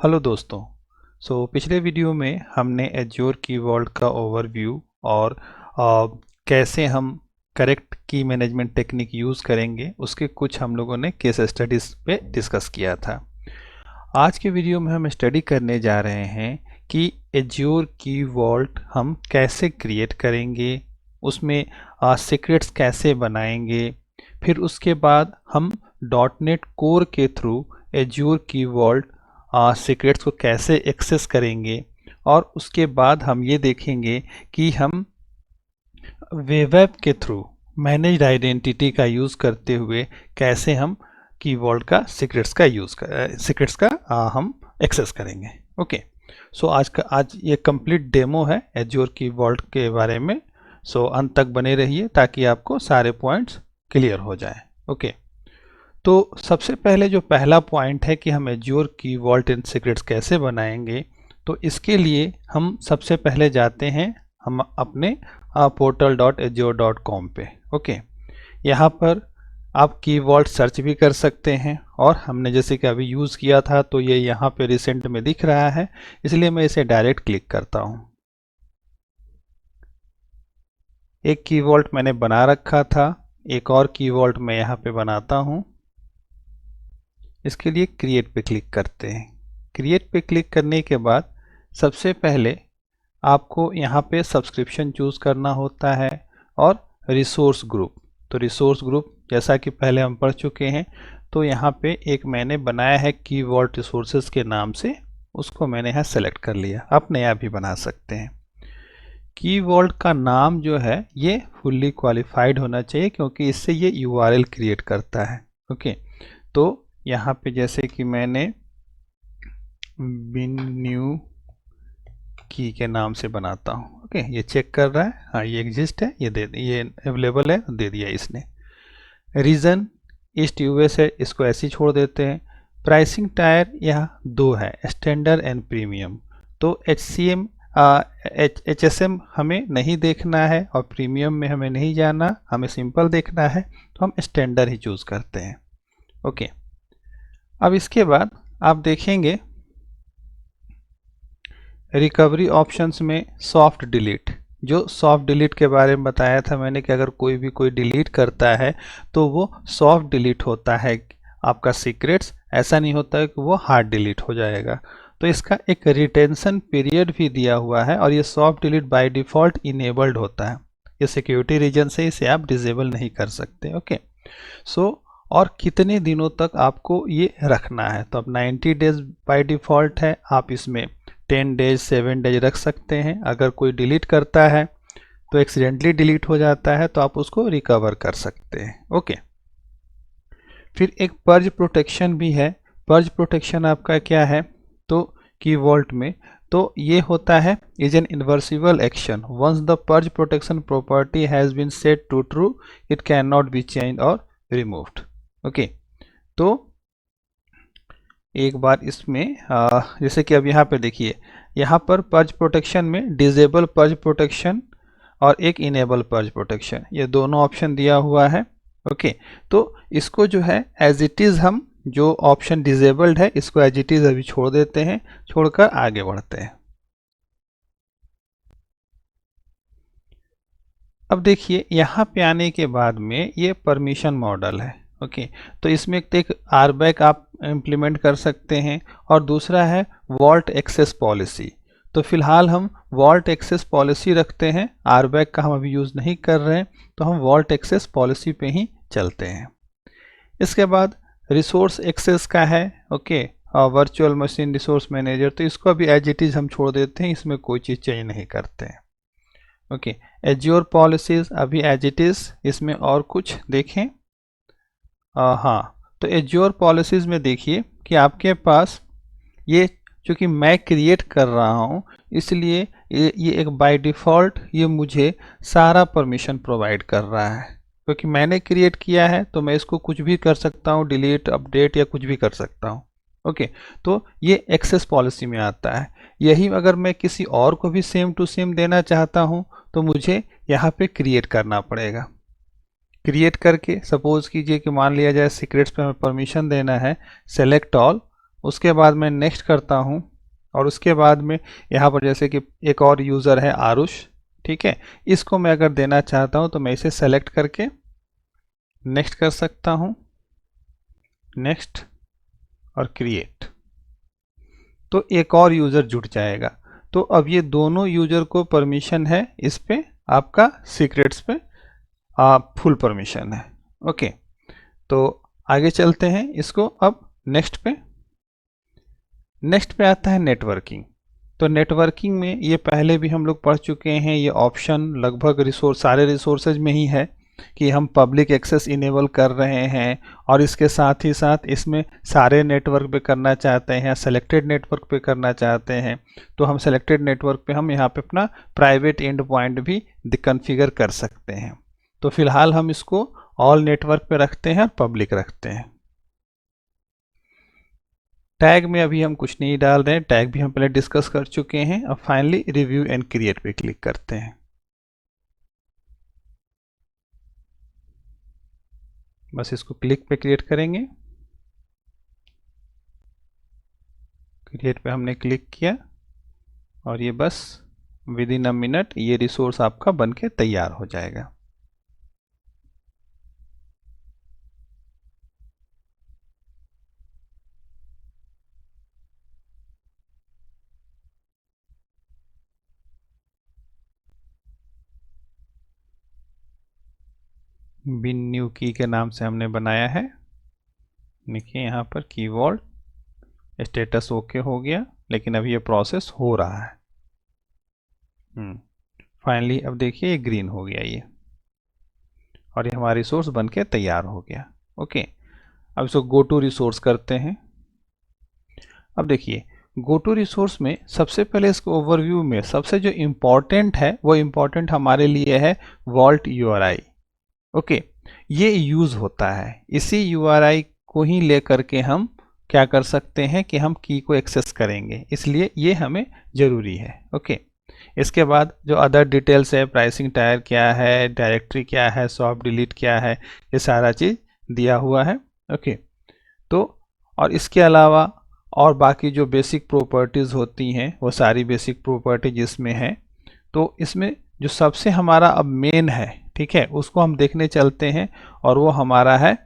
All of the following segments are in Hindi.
हेलो दोस्तों। पिछले वीडियो में हमने एज्योर की वॉल्ट का ओवरव्यू और कैसे हम करेक्ट की मैनेजमेंट टेक्निक यूज़ करेंगे उसके कुछ हम लोगों ने केस स्टडीज़ पे डिस्कस किया था। आज के वीडियो में हम स्टडी करने जा रहे हैं कि एज्योर की वॉल्ट हम कैसे क्रिएट करेंगे, उसमें सीक्रेट्स कैसे बनाएंगे, फिर उसके बाद हम डॉटनेट कोर के थ्रू एज्योर की वॉल्ट सीक्रेट्स को कैसे एक्सेस करेंगे, और उसके बाद हम ये देखेंगे कि हम वेब के थ्रू मैनेज्ड आइडेंटिटी का यूज़ करते हुए कैसे हम की वॉल्ट का सीक्रेट्स का हम एक्सेस करेंगे। ओके, आज ये कंप्लीट डेमो है एज्योर की वॉल्ट के बारे में। अंत तक बने रहिए ताकि आपको सारे पॉइंट्स क्लियर हो जाए। ओके, तो सबसे पहले जो पहला पॉइंट है कि हम एज्योर की वॉल्ट एंड सीक्रेट्स कैसे बनाएंगे, तो इसके लिए हम सबसे पहले जाते हैं हम अपने portal.azure.com पे। ओके, यहाँ पर आप की वॉल्ट सर्च भी कर सकते हैं, और हमने जैसे कि अभी यूज़ किया था तो ये यहाँ पे रिसेंट में दिख रहा है, इसलिए मैं इसे डायरेक्ट क्लिक करता हूँ। एक की वॉल्ट मैंने बना रखा था, एक और की वॉल्ट मैं यहाँ पे बनाता हूँ। इसके लिए क्रिएट पे क्लिक करते हैं। क्रिएट पे क्लिक करने के बाद सबसे पहले आपको यहाँ पे सब्सक्रिप्शन चूज़ करना होता है और रिसोर्स ग्रुप। तो रिसोर्स ग्रुप जैसा कि पहले हम पढ़ चुके हैं, तो यहाँ पे एक मैंने बनाया है की वॉल्ट रिसोर्सेज के नाम से, उसको मैंने यहाँ सेलेक्ट कर लिया। आप नया भी बना सकते हैं। की वॉल्ट का नाम जो है ये फुल्ली क्वालिफाइड होना चाहिए, क्योंकि इससे ये URL क्रिएट करता है। ओके, तो यहाँ पे जैसे कि मैंने बिन न्यू की के नाम से बनाता हूँ। ओके, ये चेक कर रहा है, हाँ ये एग्जिस्ट है, ये अवेलेबल है, दे दिया इसने। रीजन ईस्ट US है, इसको ऐसे ही छोड़ देते हैं। प्राइसिंग टायर यहाँ 2 है, स्टैंडर्ड एंड प्रीमियम। तो HSM हमें नहीं देखना है और प्रीमियम में हमें नहीं जाना, हमें सिंपल देखना है, तो हम स्टैंडर्ड ही चूज़ करते हैं। ओके, अब इसके बाद आप देखेंगे रिकवरी ऑप्शंस में सॉफ्ट डिलीट, जो सॉफ्ट डिलीट के बारे में बताया था मैंने कि अगर कोई डिलीट करता है तो वो सॉफ्ट डिलीट होता है आपका सीक्रेट्स, ऐसा नहीं होता है कि वो हार्ड डिलीट हो जाएगा। तो इसका एक रिटेंशन पीरियड भी दिया हुआ है, और ये soft delete by default enabled होता है। ये सिक्योरिटी रीजन से इसे आप डिसेबल नहीं कर सकते। ओके, और कितने दिनों तक आपको ये रखना है, तो अब 90 डेज बाय डिफ़ॉल्ट है, आप इसमें 10 डेज 7 डेज रख सकते हैं। अगर कोई डिलीट करता है तो एक्सीडेंटली डिलीट हो जाता है, तो आप उसको रिकवर कर सकते हैं। ओके, फिर एक पर्ज प्रोटेक्शन भी है। पर्ज प्रोटेक्शन आपका क्या है, तो की वॉल्ट में तो ये होता है is an irreversible action, once the purge protection property has been set to true it can not be change और रिमूव्ड। ओके, तो एक बार इसमें जैसे कि अब यहाँ पे देखिए, यहाँ पर पर्ज प्रोटेक्शन में डिजेबल पर्ज प्रोटेक्शन और एक इनेबल पर्ज प्रोटेक्शन, ये दोनों ऑप्शन दिया हुआ है। ओके, तो इसको जो है एज इट इज़, हम जो ऑप्शन डिजेबल्ड है इसको एज इट इज़ अभी छोड़ देते हैं, छोड़कर आगे बढ़ते हैं। अब देखिए यहाँ पे आने के बाद में ये परमिशन मॉडल है। ओके, तो इसमें एक RBAC आप इम्प्लीमेंट कर सकते हैं, और दूसरा है वॉल्ट एक्सेस पॉलिसी। तो फिलहाल हम वॉल्ट एक्सेस पॉलिसी रखते हैं, RBAC का हम अभी यूज़ नहीं कर रहे हैं, तो हम वॉल्ट एक्सेस पॉलिसी पे ही चलते हैं। इसके बाद रिसोर्स एक्सेस का है। Okay, virtual machine resource manager, तो इसको अभी एज इट इज़ हम छोड़ देते हैं, इसमें कोई चीज़ चेंज नहीं करते हैं। ओके, एज्योर पॉलिसीज अभी एज इट इज़, इसमें और कुछ देखें। हाँ, तो एज्योर पॉलिसीज में देखिए कि आपके पास ये, चूँकि मैं क्रिएट कर रहा हूँ इसलिए ये एक बाय डिफ़ॉल्ट ये मुझे सारा परमिशन प्रोवाइड कर रहा है, क्योंकि मैंने क्रिएट किया है तो मैं इसको कुछ भी कर सकता हूँ, डिलीट अपडेट या कुछ भी कर सकता हूँ। ओके, तो ये एक्सेस पॉलिसी में आता है। यही अगर मैं किसी और को भी सेम टू सेम देना चाहता हूँ तो मुझे यहाँ पे क्रिएट करना पड़ेगा। क्रिएट करके सपोज कीजिए कि मान लिया जाए सीक्रेट्स पे हमें परमिशन देना है सेलेक्ट ऑल, उसके बाद मैं नेक्स्ट करता हूँ और उसके बाद में यहाँ पर जैसे कि एक और यूज़र है आरुष, ठीक है, इसको मैं अगर देना चाहता हूँ तो मैं इसे सेलेक्ट करके नेक्स्ट कर सकता हूँ, नेक्स्ट और क्रिएट, तो एक और यूज़र जुड़ जाएगा। तो अब ये दोनों यूज़र को परमिशन है, इस पे आपका सीक्रेट्स पे फुल परमिशन है। ओके, तो आगे चलते हैं इसको अब नेक्स्ट पे। नेक्स्ट पे आता है नेटवर्किंग। तो नेटवर्किंग में ये पहले भी हम लोग पढ़ चुके हैं, ये ऑप्शन लगभग रिसोर्स सारे रिसोर्सेज में ही है कि हम पब्लिक एक्सेस इनेबल कर रहे हैं और इसके साथ ही साथ इसमें सारे नेटवर्क पे करना चाहते हैं, सेलेक्टेड नेटवर्क पे करना चाहते हैं, तो हम सेलेक्टेड नेटवर्क पे हम यहाँ पे अपना प्राइवेट एंड पॉइंट भी कॉन्फ़िगर कर सकते हैं। तो फिलहाल हम इसको ऑल नेटवर्क पे रखते हैं और पब्लिक रखते हैं। टैग में अभी हम कुछ नहीं डाल रहे हैं, टैग भी हम पहले डिस्कस कर चुके हैं। अब फाइनली रिव्यू एंड क्रिएट पे क्लिक करते हैं। बस इसको क्लिक पे क्रिएट करेंगे, क्रिएट पे हमने क्लिक किया और ये बस विद इन अ मिनट ये रिसोर्स आपका बनके तैयार हो जाएगा। बिन न्यू की के नाम से हमने बनाया है। देखिए यहाँ पर कीवर्ड स्टेटस ओके हो गया, लेकिन अभी ये प्रोसेस हो रहा है। फाइनली अब देखिए ये ग्रीन हो गया ये, और ये हमारा रिसोर्स बनके तैयार हो गया। ओके, अब इसको गो टू रिसोर्स करते हैं। अब देखिए गो टू रिसोर्स में सबसे पहले इसको ओवरव्यू में सबसे जो इम्पोर्टेंट है वो इम्पोर्टेंट हमारे लिए है वॉल्ट URI। ओके, ये यूज़ होता है, इसी URI को ही लेकर के हम क्या कर सकते हैं कि हम की को एक्सेस करेंगे, इसलिए ये हमें ज़रूरी है। ओके, इसके बाद जो अदर डिटेल्स है, प्राइसिंग टायर क्या है, डायरेक्टरी क्या है, सॉफ्ट डिलीट क्या है, ये सारा चीज़ दिया हुआ है। ओके, तो और इसके अलावा और बाकी जो बेसिक प्रॉपर्टीज़ होती हैं वो सारी बेसिक प्रॉपर्टीज इसमें हैं। तो इसमें जो सबसे हमारा अब मेन है, ठीक है, उसको हम देखने चलते हैं और वो हमारा है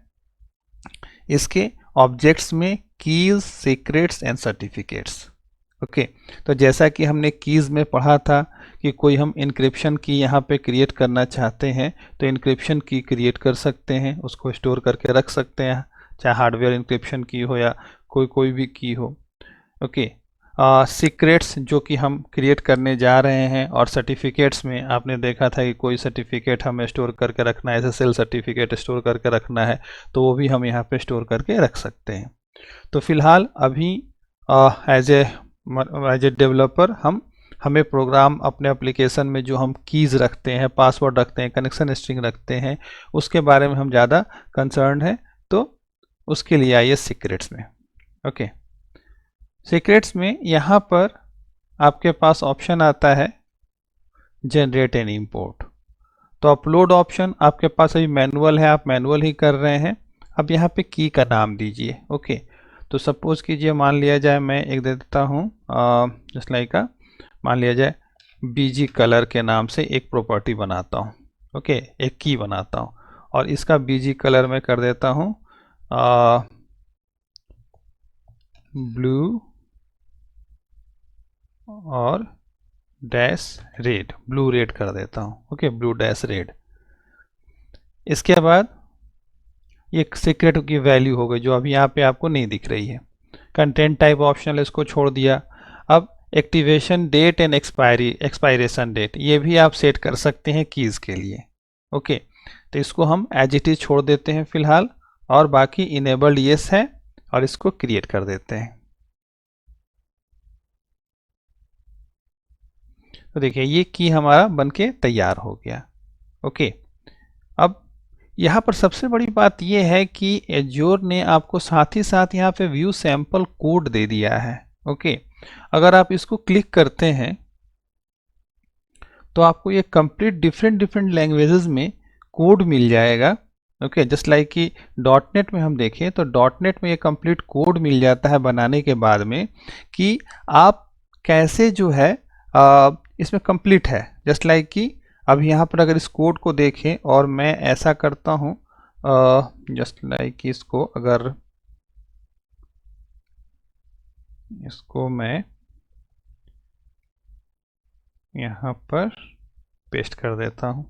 इसके ऑब्जेक्ट्स में keys, secrets and certificates. Okay, तो जैसा कि हमने कीज़ में पढ़ा था कि कोई हम इंक्रिप्शन की यहाँ पे क्रिएट करना चाहते हैं तो इंक्रिप्शन की क्रिएट कर सकते हैं, उसको स्टोर करके रख सकते हैं, चाहे हार्डवेयर इंक्रिप्शन की हो या कोई भी की हो। ओके, सीक्रेट्स जो कि हम क्रिएट करने जा रहे हैं, और सर्टिफिकेट्स में आपने देखा था कि कोई सर्टिफिकेट हमें स्टोर करके रखना है, SSL सर्टिफिकेट स्टोर करके रखना है, तो वो भी हम यहाँ पे स्टोर करके रख सकते हैं। तो फिलहाल अभी एज ए डेवलपर हमें प्रोग्राम अपने एप्लीकेशन में जो हम कीज़ रखते हैं, पासवर्ड रखते हैं, कनेक्शन स्ट्रिंग रखते हैं, उसके बारे में हम ज़्यादा कंसर्न है, तो उसके लिए आइए सीक्रेट्स में। ओके, सीक्रेट्स में यहाँ पर आपके पास ऑप्शन आता है जनरेट एंड इंपोर्ट। तो अपलोड ऑप्शन आपके पास अभी मैनुअल है, आप मैनुअल ही कर रहे हैं। अब यहाँ पे की का नाम दीजिए। ओके, तो सपोज कीजिए मान लिया जाए मैं एक दे देता हूँ जस्ट लाइक मान लिया जाए BG कलर के नाम से एक प्रॉपर्टी बनाता हूँ। ओके, एक की बनाता हूँ और इसका BG कलर में कर देता हूँ ब्लू और डैश रेड, ब्लू रेड कर देता हूँ। Okay, blue dash red. इसके बाद ये सीक्रेट की वैल्यू हो गई जो अभी यहाँ पे आपको नहीं दिख रही है। कंटेंट टाइप ऑप्शनल इसको छोड़ दिया। अब activation date and expiration date ये भी आप सेट कर सकते हैं कीज़ के लिए। ओके, तो इसको हम एज इट इज छोड़ देते हैं फिलहाल, और बाकी इनेबल्ड येस है और इसको क्रिएट कर देते हैं। तो देखिए ये की हमारा बनके तैयार हो गया। ओके, अब यहाँ पर सबसे बड़ी बात यह है कि एज्योर ने आपको साथ ही साथ यहाँ पे व्यू सैंपल कोड दे दिया है। ओके, अगर आप इसको क्लिक करते हैं तो आपको ये कंप्लीट डिफरेंट लैंग्वेजेस में कोड मिल जाएगा ओके, जस्ट लाइक कि डॉट नेट में हम देखें तो डॉट नेट में ये कंप्लीट कोड मिल जाता है बनाने के बाद में कि आप कैसे जो है इसमें कंप्लीट है। जस्ट लाइक कि अब यहाँ पर अगर इस कोड को देखें और मैं ऐसा करता हूँ, जस्ट लाइक कि इसको मैं यहाँ पर पेस्ट कर देता हूँ।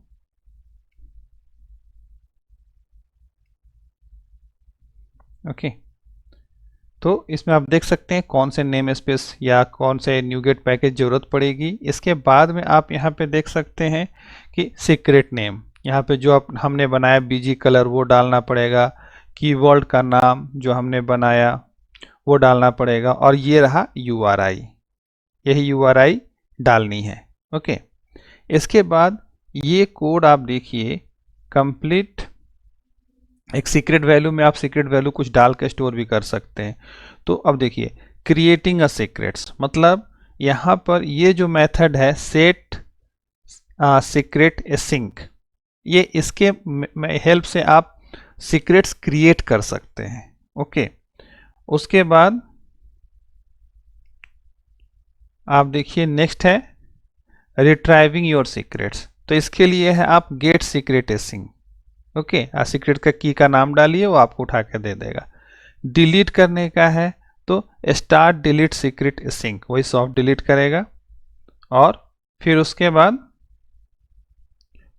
ओके, तो इसमें आप देख सकते हैं कौन से नेम स्पेस या कौन से न्यूगेट पैकेज ज़रूरत पड़ेगी। इसके बाद में आप यहाँ पे देख सकते हैं कि सीक्रेट नेम, यहाँ पे जो हमने बनाया बीजी कलर वो डालना पड़ेगा, कीवर्ड का नाम जो हमने बनाया वो डालना पड़ेगा, और ये रहा URI, यही URI डालनी है। ओके, इसके बाद ये कोड आप देखिए कंप्लीट, एक सीक्रेट वैल्यू में आप सीक्रेट वैल्यू कुछ डाल के स्टोर भी कर सकते हैं। तो अब देखिए क्रिएटिंग अ सीक्रेट्स, मतलब यहाँ पर ये जो मेथड है सेट सीक्रेट सिंक, ये इसके हेल्प से आप सीक्रेट्स क्रिएट कर सकते हैं। ओके, उसके बाद आप देखिए नेक्स्ट है रिट्राइविंग योर सीक्रेट्स, तो इसके लिए है आप get secret sync. Okay, secret का की का नाम डालिए, वो आपको उठा के दे देगा। डिलीट करने का है तो स्टार्ट डिलीट सीक्रेट सिंक, वही सॉफ्ट डिलीट करेगा। और फिर उसके बाद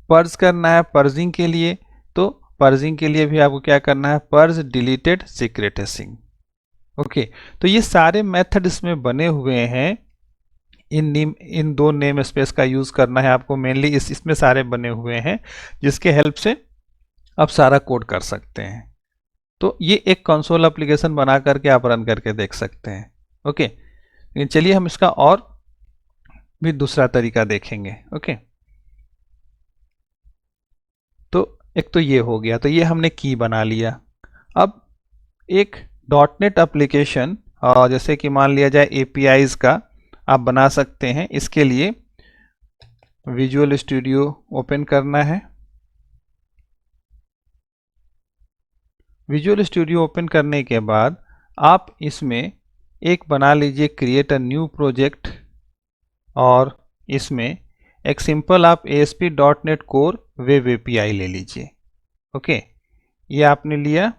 पर्ज करना है, पर्जिंग के लिए, तो पर्जिंग के लिए भी आपको क्या करना है, purge deleted secret sync. Okay, तो ये सारे मेथड इसमें बने हुए हैं। इन दो नेम स्पेस का यूज करना है आपको मेनली, इसमें सारे बने हुए हैं जिसके हेल्प से आप सारा कोड कर सकते हैं। तो ये एक कंसोल एप्लीकेशन बना करके आप रन करके देख सकते हैं। ओके, लेकिन चलिए हम इसका और भी दूसरा तरीका देखेंगे। ओके, तो एक तो ये हो गया, तो ये हमने की बना लिया। अब एक डॉट नेट एप्लीकेशन, जैसे कि मान लिया जाए एपीआईज का आप बना सकते हैं। इसके लिए विजुअल स्टूडियो ओपन करना है। विजुअल स्टूडियो ओपन करने के बाद आप इसमें एक बना लीजिए क्रिएट अ न्यू प्रोजेक्ट, और इसमें एक सिंपल आप ASP.NET कोर वेब एपीआई ले लीजिए। ओके, ये आपने लिया।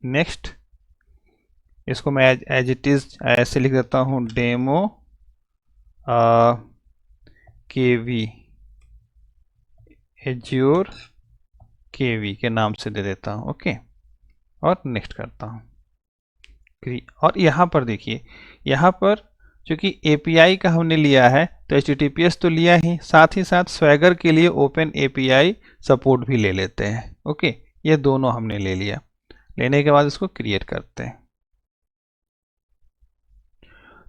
नेक्स्ट, इसको मैं एज इट इज ऐसे लिख देता हूँ, डेमो KV एज्योर KV के नाम से दे देता हूँ। ओके, और नेक्स्ट करता हूँ। और यहाँ पर देखिए, यहाँ पर चूंकि API का हमने लिया है तो HTTPS तो लिया ही, साथ स्वैगर के लिए ओपन API सपोर्ट भी ले लेते हैं। ओके, ये दोनों हमने ले लिया। लेने के बाद इसको क्रिएट करते हैं।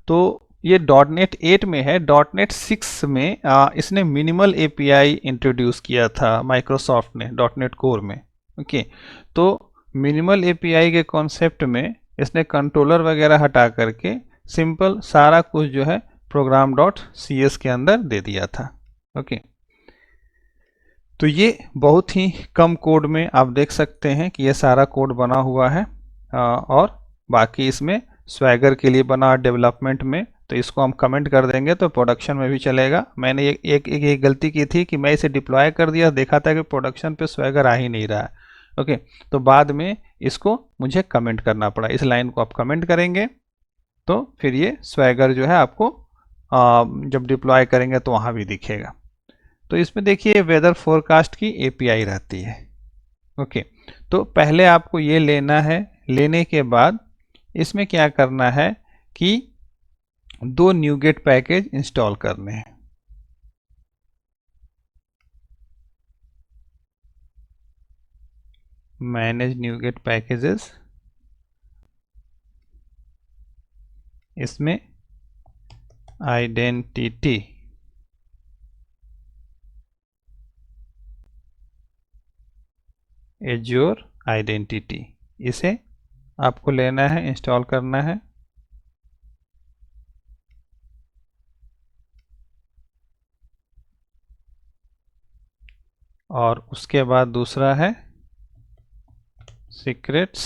तो ये .NET 8 में है। .NET 6 में इसने मिनिमल API इंट्रोड्यूस किया था माइक्रोसॉफ्ट ने .NET कोर में। ओके, तो मिनिमल API के कॉन्सेप्ट में इसने कंट्रोलर वगैरह हटा करके सिंपल सारा कुछ जो है program.cs के अंदर दे दिया था। ओके, तो ये बहुत ही कम कोड में आप देख सकते हैं कि ये सारा कोड बना हुआ है, और बाकी इसमें स्वैगर के लिए बना डेवलपमेंट में, तो इसको हम कमेंट कर देंगे तो प्रोडक्शन में भी चलेगा। मैंने एक गलती की थी कि मैं इसे डिप्लॉय कर दिया, देखा था कि प्रोडक्शन पे स्वैगर आ ही नहीं रहा है। ओके, तो बाद में इसको मुझे कमेंट करना पड़ा। इस लाइन को आप कमेंट करेंगे तो फिर ये स्वैगर जो है आपको जब डिप्लॉय करेंगे तो वहाँ भी दिखेगा। तो इसमें देखिए वेदर फोरकास्ट की API रहती है। ओके, तो पहले आपको ये लेना है। लेने के बाद इसमें क्या करना है कि 2 न्यूगेट पैकेज इंस्टॉल करने हैं। मैनेज न्यूगेट पैकेजेस, इसमें आइडेंटिटी एज्योर आइडेंटिटी, इसे आपको लेना है, इंस्टॉल करना है। और उसके बाद दूसरा है secrets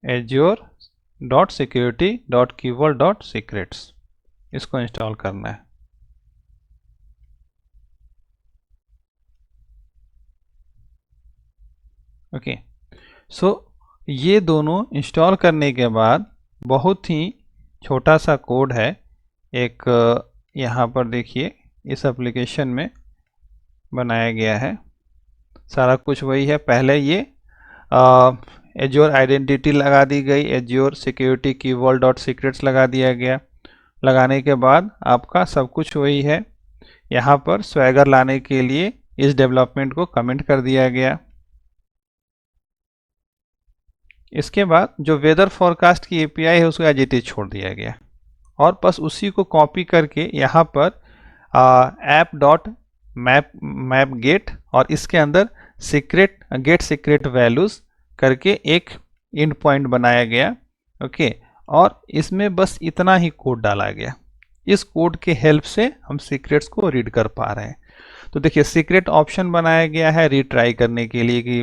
azure.security.keyvault.secrets इसको इंस्टॉल करना है। ओके, सो ये दोनों इंस्टॉल करने के बाद बहुत ही छोटा सा कोड है, एक यहाँ पर देखिए इस एप्लीकेशन में बनाया गया है। सारा कुछ वही है, पहले ये एज्योर आइडेंटिटी लगा दी गई, एज्योर सिक्योरिटी कीवॉल्ट डॉट सीक्रेट्स लगा दिया गया। लगाने के बाद आपका सब कुछ वही है। यहाँ पर स्वैगर लाने के लिए इस डेवलपमेंट को कमेंट कर दिया गया। इसके बाद जो वेदर फॉरकास्ट की एपीआई है उसको एज इट इज छोड़ दिया गया और बस उसी को कॉपी करके यहाँ पर ऐप डॉट मैप गेट और इसके अंदर सीक्रेट गेट सीक्रेट वैल्यूज करके एक एंड पॉइंट बनाया गया। ओके, और इसमें बस इतना ही कोड डाला गया। इस कोड के हेल्प से हम सीक्रेट्स को रीड कर पा रहे हैं। तो देखिए सीक्रेट ऑप्शन बनाया गया है रीट्राई करने के लिए कि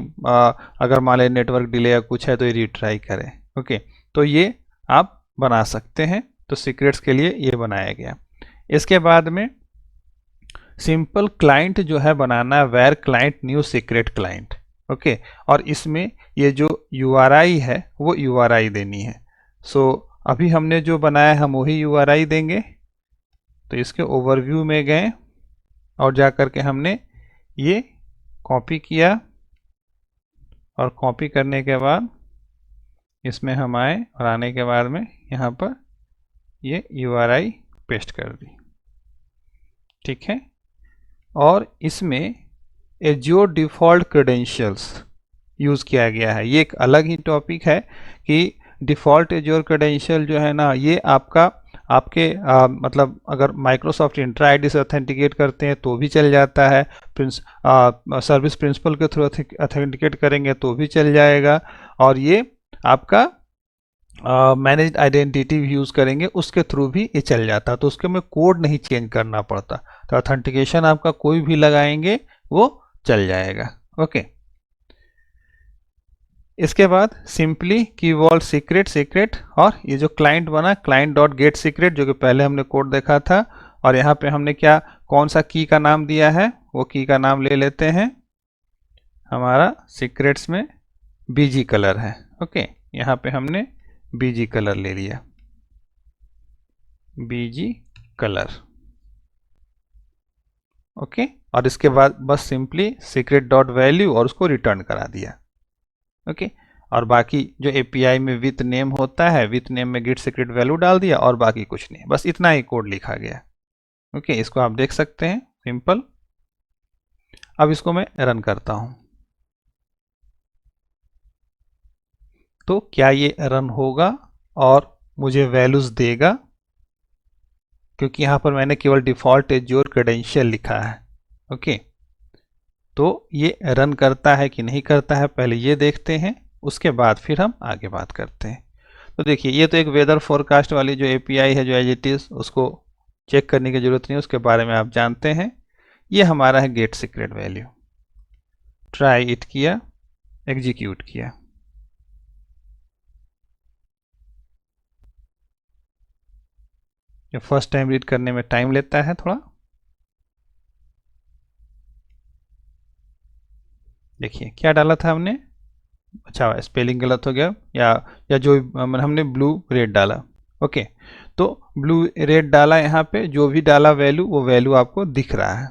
अगर मान लें नेटवर्क डिले या कुछ है तो ये रीट्राई करें। ओके, तो ये आप बना सकते हैं। तो सीक्रेट्स के लिए ये बनाया गया। इसके बाद में सिंपल क्लाइंट जो है बनाना है, where client new secret client. Okay, और इसमें ये जो URI है वो URI देनी है। सो अभी हमने जो बनाया हम वही URI देंगे। तो इसके ओवरव्यू में गए और जा कर के हमने ये कॉपी किया और कॉपी करने के बाद इसमें हम आए और आने के बाद में यहाँ पर ये URI पेस्ट कर दी। ठीक है, और इसमें एज्योर डिफ़ॉल्ट क्रेडेंशियल्स यूज़ किया गया है। ये एक अलग ही टॉपिक है कि डिफ़ॉल्ट एज्योर क्रेडेंशियल जो है ना, ये आपके मतलब अगर माइक्रोसॉफ्ट इंट्रा आईडी से ऑथेंटिकेट करते हैं तो भी चल जाता है, सर्विस प्रिंसिपल के थ्रू ऑथेंटिकेट करेंगे तो भी चल जाएगा, और ये आपका मैनेज्ड आइडेंटिटी यूज़ करेंगे उसके थ्रू भी ये चल जाता है। तो उसके में कोड नहीं चेंज करना पड़ता। तो ऑथेंटिकेशन आपका कोई भी लगाएंगे वो चल जाएगा। ओके, इसके बाद सिंपली कीवॉल्ट सीक्रेट और ये जो क्लाइंट बना क्लाइंट डॉट गेट सीक्रेट जो कि पहले हमने कोड देखा था, और यहाँ पे हमने क्या कौन सा की का नाम दिया है, वो की का नाम ले लेते हैं। हमारा सीक्रेट्स में बीजी कलर है। ओके, यहाँ पे हमने बीजी कलर ले लिया, बीजी कलर। ओके, और इसके बाद बस सिंपली सीक्रेट डॉट वैल्यू और उसको रिटर्न करा दिया। ओके, और बाकी जो एपीआई में विथ नेम होता है, विथ नेम में गेट सीक्रेट वैल्यू डाल दिया और बाकी कुछ नहीं, बस इतना ही कोड लिखा गया। ओके, इसको आप देख सकते हैं सिंपल। अब इसको मैं रन करता हूं तो क्या ये रन होगा और मुझे वैल्यूज देगा, क्योंकि यहां पर मैंने केवल डिफॉल्ट एज्योर क्रेडेंशियल लिखा है। ओके, तो ये रन करता है कि नहीं करता है पहले ये देखते हैं, उसके बाद फिर हम आगे बात करते हैं। तो देखिए ये तो एक वेदर फोरकास्ट वाली जो एपीआई है जो एज इट इज, उसको चेक करने की जरूरत नहीं, उसके बारे में आप जानते हैं। ये हमारा है get secret value. Try it किया, एग्जीक्यूट किया, जो फर्स्ट टाइम रीड करने में टाइम लेता है थोड़ा। देखिए क्या डाला था हमने, अच्छा स्पेलिंग गलत हो गया, या जो हमने ब्लू रेड डाला। ओके, तो ब्लू रेड डाला, यहाँ पे जो भी डाला वैल्यू वो वैल्यू आपको दिख रहा है।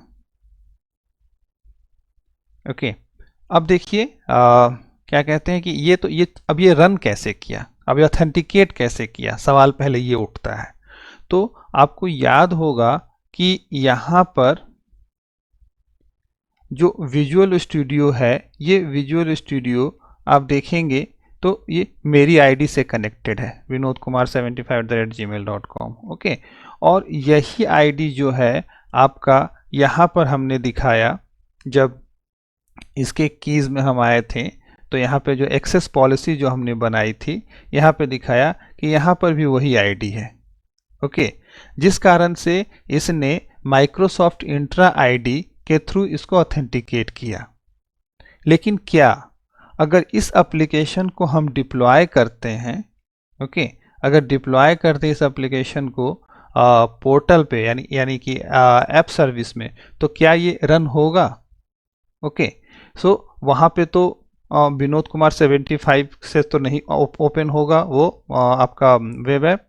ओके, अब देखिए क्या कहते हैं कि ये तो ये अब ये रन कैसे किया, अब ये ऑथेंटिकेट कैसे किया, सवाल पहले ये उठता है। तो आपको याद होगा कि यहाँ पर जो विजुअल स्टूडियो है, ये विजुअल स्टूडियो आप देखेंगे तो ये मेरी आईडी से कनेक्टेड है, vinodkumar75@gmail.com। ओके, और यही आईडी जो है आपका यहाँ पर हमने दिखाया, जब इसके कीज में हम आए थे तो यहाँ पे जो एक्सेस पॉलिसी जो हमने बनाई थी, यहाँ पे दिखाया कि यहाँ पर भी वही आईडी है। ओके, जिस कारण से इसने माइक्रोसॉफ्ट इंट्रा आईडी के थ्रू इसको ऑथेंटिकेट किया। लेकिन क्या अगर इस एप्लीकेशन को हम डिप्लॉय करते हैं, ओके, अगर डिप्लॉय करते हैं इस एप्लीकेशन को पोर्टल पे यानी कि ऐप सर्विस में, तो क्या ये रन होगा? ओके, सो वहाँ पे तो विनोद कुमार 75 से तो नहीं ओपन होगा वो आपका वेब ऐप।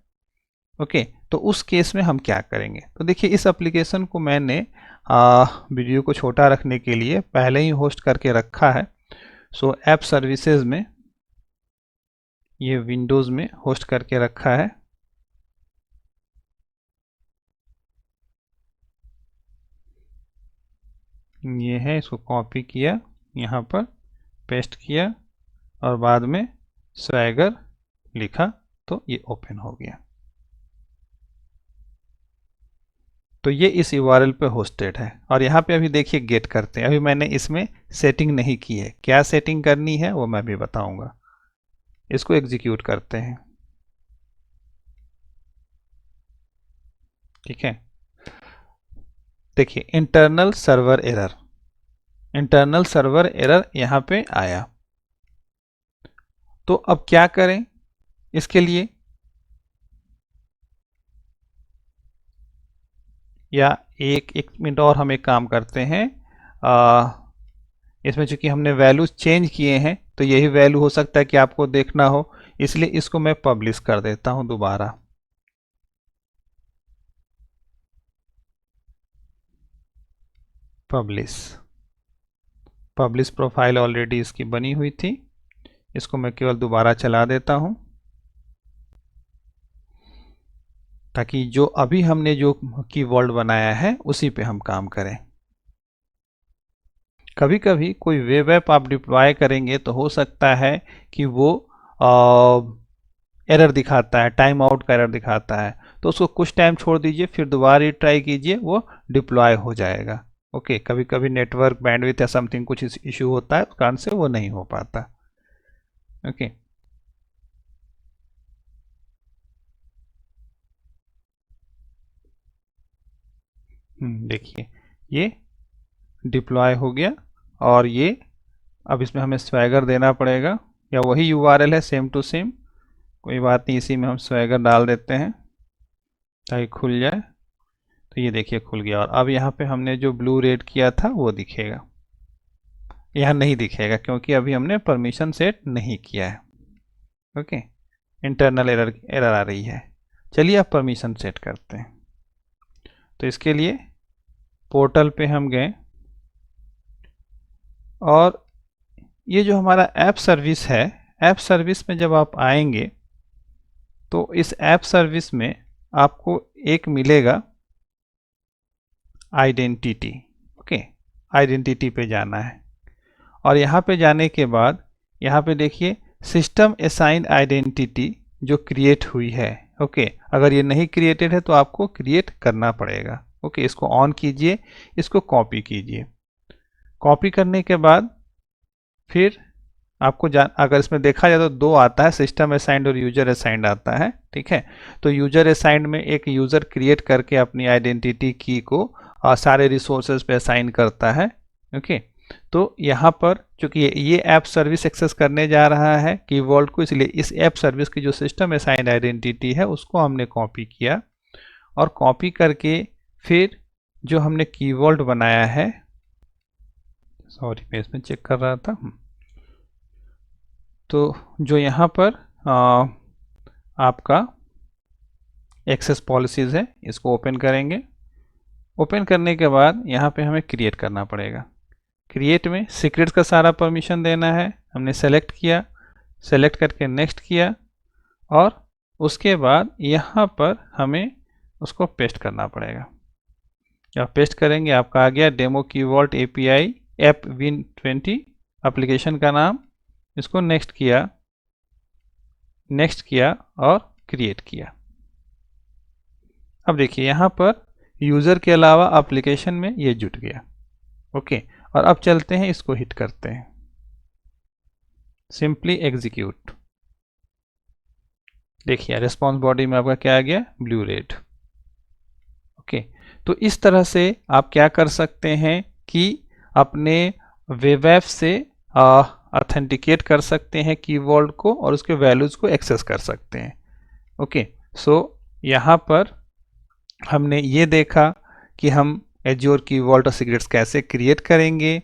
ओके, तो उस केस में हम क्या करेंगे? तो देखिए, इस एप्लीकेशन को मैंने वीडियो को छोटा रखने के लिए पहले ही होस्ट करके रखा है। सो ऐप सर्विसेज में, ये विंडोज़ में होस्ट करके रखा है। ये है, इसको कॉपी किया, यहाँ पर पेस्ट किया और बाद में स्वैगर लिखा, तो ये ओपन हो गया। तो ये इस यूआरएल पे होस्टेड है। और यहाँ पे अभी देखिए गेट करते हैं। अभी मैंने इसमें सेटिंग नहीं की है, क्या सेटिंग करनी है वो मैं भी बताऊंगा। इसको एग्जीक्यूट करते हैं, ठीक है। देखिए, internal server error, internal server error यहाँ पे आया। तो अब क्या करें इसके लिए? या एक मिनट और हम एक काम करते हैं, इसमें चूंकि हमने वैल्यूज चेंज किए हैं तो यही वैल्यू हो सकता है कि आपको देखना हो, इसलिए इसको मैं पब्लिश कर देता हूं दोबारा। पब्लिश प्रोफाइल ऑलरेडी इसकी बनी हुई थी, इसको मैं केवल दोबारा चला देता हूं ताकि जो अभी हमने जो कीवर्ड बनाया है उसी पे हम काम करें। कभी कभी कोई वेब ऐप आप डिप्लॉय करेंगे तो हो सकता है कि वो एरर दिखाता है, टाइम आउट का एरर दिखाता है, तो उसको कुछ टाइम छोड़ दीजिए, फिर दोबारा ट्राई कीजिए, वो डिप्लॉय हो जाएगा। ओके, कभी कभी नेटवर्क बैंडविड्थ या समथिंग कुछ इशू होता है, उस कारण से वो नहीं हो पाता। ओके, देखिए ये डिप्लॉय हो गया। और ये अब इसमें हमें स्वैगर देना पड़ेगा, या वही यूआरएल है सेम टू सेम, कोई बात नहीं, इसी में हम स्वैगर डाल देते हैं ताकि खुल जाए। तो ये देखिए खुल गया। और अब यहाँ पे हमने जो ब्लू रेड किया था वो दिखेगा, यहाँ नहीं दिखेगा क्योंकि अभी हमने परमिशन सेट नहीं किया है। ओके, इंटरनल एरर एरर आ रही है। चलिए अब परमिशन सेट करते हैं। तो इसके लिए पोर्टल पे हम गए और ये जो हमारा ऐप सर्विस है, ऐप सर्विस में जब आप आएंगे तो इस ऐप सर्विस में आपको एक मिलेगा आइडेंटिटी। ओके, आइडेंटिटी पे जाना है और यहाँ पे जाने के बाद यहाँ पे देखिए सिस्टम असाइंड आइडेंटिटी जो क्रिएट हुई है। ओके, अगर ये नहीं क्रिएटेड है तो आपको क्रिएट करना पड़ेगा। ओके, इसको ऑन कीजिए, इसको कॉपी कीजिए। कॉपी करने के बाद फिर आपको अगर इसमें देखा जाए तो दो आता है, सिस्टम असाइंड और यूजर असाइंड आता है, ठीक है। तो यूजर असाइंड में एक यूजर क्रिएट करके अपनी आइडेंटिटी की को सारे रिसोर्सेज पे असाइन करता है। ओके, तो यहाँ पर चूंकि ये ऐप सर्विस एक्सेस करने जा रहा है कीवर्ड को, इसलिए इस ऐप सर्विस की जो सिस्टम असाइंड आइडेंटिटी है उसको हमने कॉपी किया और कॉपी करके फिर जो हमने कीवर्ड बनाया है, सॉरी मैं इसमें चेक कर रहा था, तो जो यहाँ पर आपका एक्सेस पॉलिसीज़ है इसको ओपन करेंगे। ओपन करने के बाद यहाँ पे हमें क्रिएट करना पड़ेगा। क्रिएट में सीक्रेट्स का सारा परमिशन देना है, हमने सेलेक्ट किया, सेलेक्ट करके नेक्स्ट किया और उसके बाद यहाँ पर हमें उसको पेस्ट करना पड़ेगा। जब पेस्ट करेंगे आपका आ गया demo keyword API app Win20 application का नाम, इसको नेक्स्ट किया और क्रिएट किया। अब देखिए यहाँ पर यूज़र के अलावा एप्लीकेशन में ये जुट गया। ओके, और अब चलते हैं, इसको हिट करते हैं, सिंपली एग्जीक्यूट। देखिए रिस्पॉन्स बॉडी में आपका क्या आ गया, ब्लू रेड। ओके, तो इस तरह से आप क्या कर सकते हैं कि अपने वेब ऐप से ऑथेंटिकेट कर सकते हैं कीवर्ड को और उसके वैल्यूज़ को एक्सेस कर सकते हैं। ओके, सो यहाँ पर हमने ये देखा कि हम एज्योर की वॉल्ट ऑफ सीक्रेट्स कैसे क्रिएट करेंगे।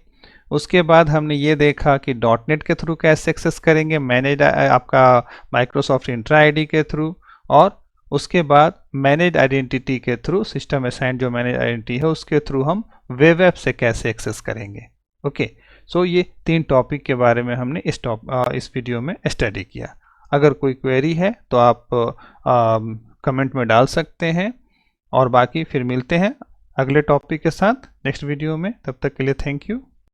उसके बाद हमने ये देखा कि डॉटनेट के थ्रू कैसे एक्सेस करेंगे, मैनेज आपका माइक्रोसॉफ्ट इंट्रा आईडी के थ्रू, और उसके बाद मैनेज आइडेंटिटी के थ्रू, सिस्टम असाइन जो मैनेज आइडेंटिटी है उसके थ्रू हम वेब ऐप से कैसे एक्सेस करेंगे। ओके, सो ये 3 टॉपिक के बारे में हमने इस वीडियो में स्टडी किया। अगर कोई क्वेरी है तो आप कमेंट में डाल सकते हैं, और बाकी फिर मिलते हैं अगले टॉपिक के साथ नेक्स्ट वीडियो में। तब तक के लिए थैंक यू।